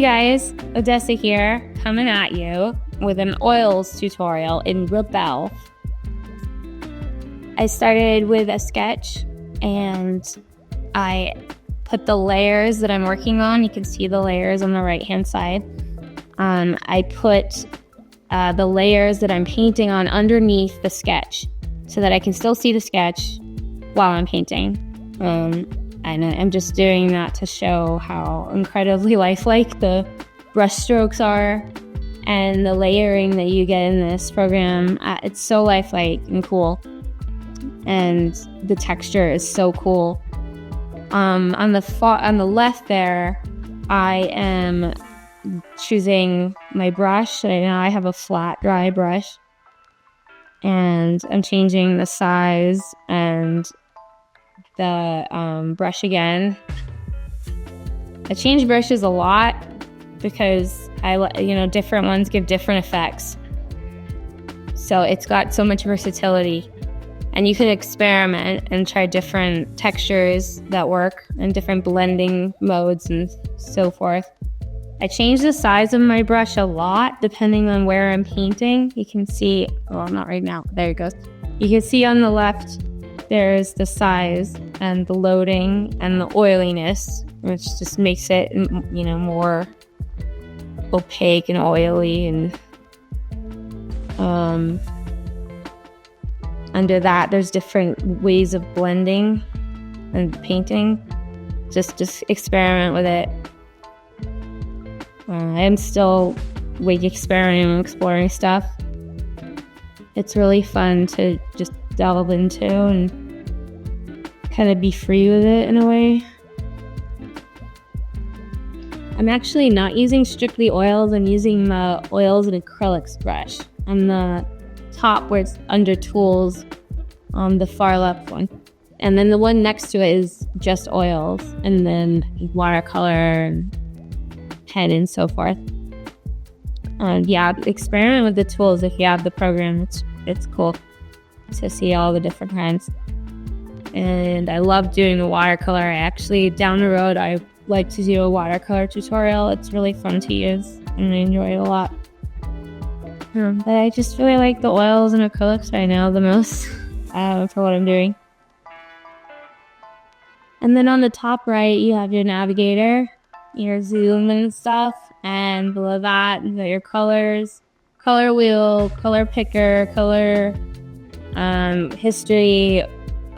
guys, Odessa here, coming at you with an oils tutorial in Rebelle. I started with a sketch and I put the layers that I'm working on. You can see the layers on the right hand side. I put the layers that I'm painting on underneath the sketch so that I can still see the sketch while I'm painting. And I'm just doing that to show how incredibly lifelike the brush strokes are and the layering that you get in this program. It's so lifelike and cool. And the texture is so cool. On the left there, I am choosing my brush. Right now I have a flat, dry brush. And I'm changing the size and the brush again. I change brushes a lot because different ones give different effects. So it's got so much versatility. And you can experiment and try different textures that work and different blending modes and so forth. I change the size of my brush a lot depending on where I'm painting. You can see, well, not right now. There it goes. You can see on the left, there's the size and the loading and the oiliness, which just makes it, more opaque and oily. And under that, there's different ways of blending and painting. Just experiment with it. I'm still experimenting and exploring stuff. It's really fun to just delve into and kind of be free with it in a way. I'm actually not using strictly oils. I'm using the oils and acrylics brush on the top where it's under tools on the far left one. And then the one next to it is just oils and then watercolor and pen and so forth. Experiment with the tools if you have the program. It's cool to see all the different kinds. And I love doing the watercolor. Down the road, I like to do a watercolor tutorial. It's really fun to use and I enjoy it a lot. But I just really like the oils and acrylics right now the most for what I'm doing. And then on the top right, you have your navigator, your zoom and stuff. And below that, you got your colors, color wheel, color picker, color history,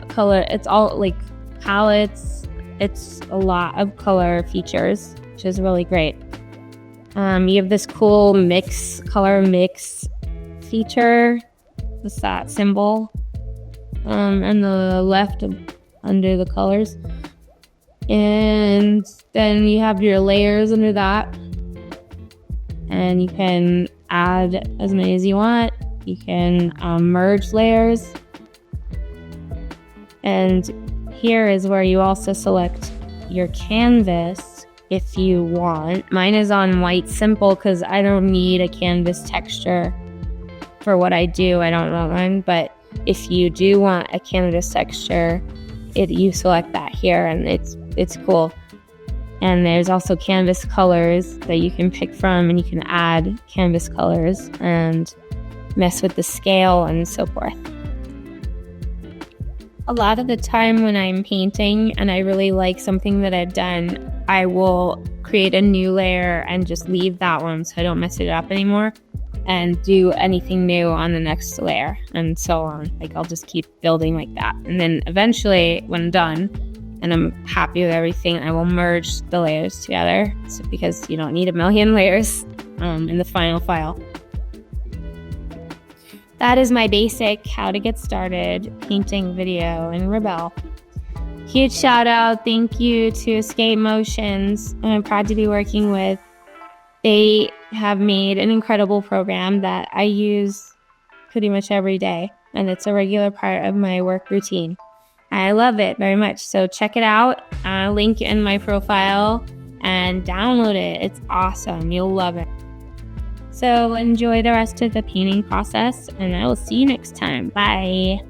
color. It's all like palettes. It's a lot of color features, which is really great. You have this cool color mix feature. What's that symbol? On the left under the colors. And then you have your layers under that. And you can add as many as you want. You can merge layers. And here is where you also select your canvas if you want. Mine is on white simple because I don't need a canvas texture for what I do. I don't want one, but if you do want a canvas texture, you select that here and it's cool. And there's also canvas colors that you can pick from and you can add canvas colors and mess with the scale and so forth. A lot of the time when I'm painting and I really like something that I've done, I will create a new layer and just leave that one so I don't mess it up anymore and do anything new on the next layer and so on. I'll just keep building like that. And then eventually when I'm done and I'm happy with everything, I will merge the layers together because you don't need a million layers in the final file. That is my basic how to get started painting video in Rebelle. Huge shout out, thank you to Escape Motions, I'm proud to be working with. They have made an incredible program that I use pretty much every day, and it's a regular part of my work routine. I love it very much, so check it out, link in my profile, and download it. It's awesome, you'll love it. So enjoy the rest of the painting process, and I will see you next time. Bye.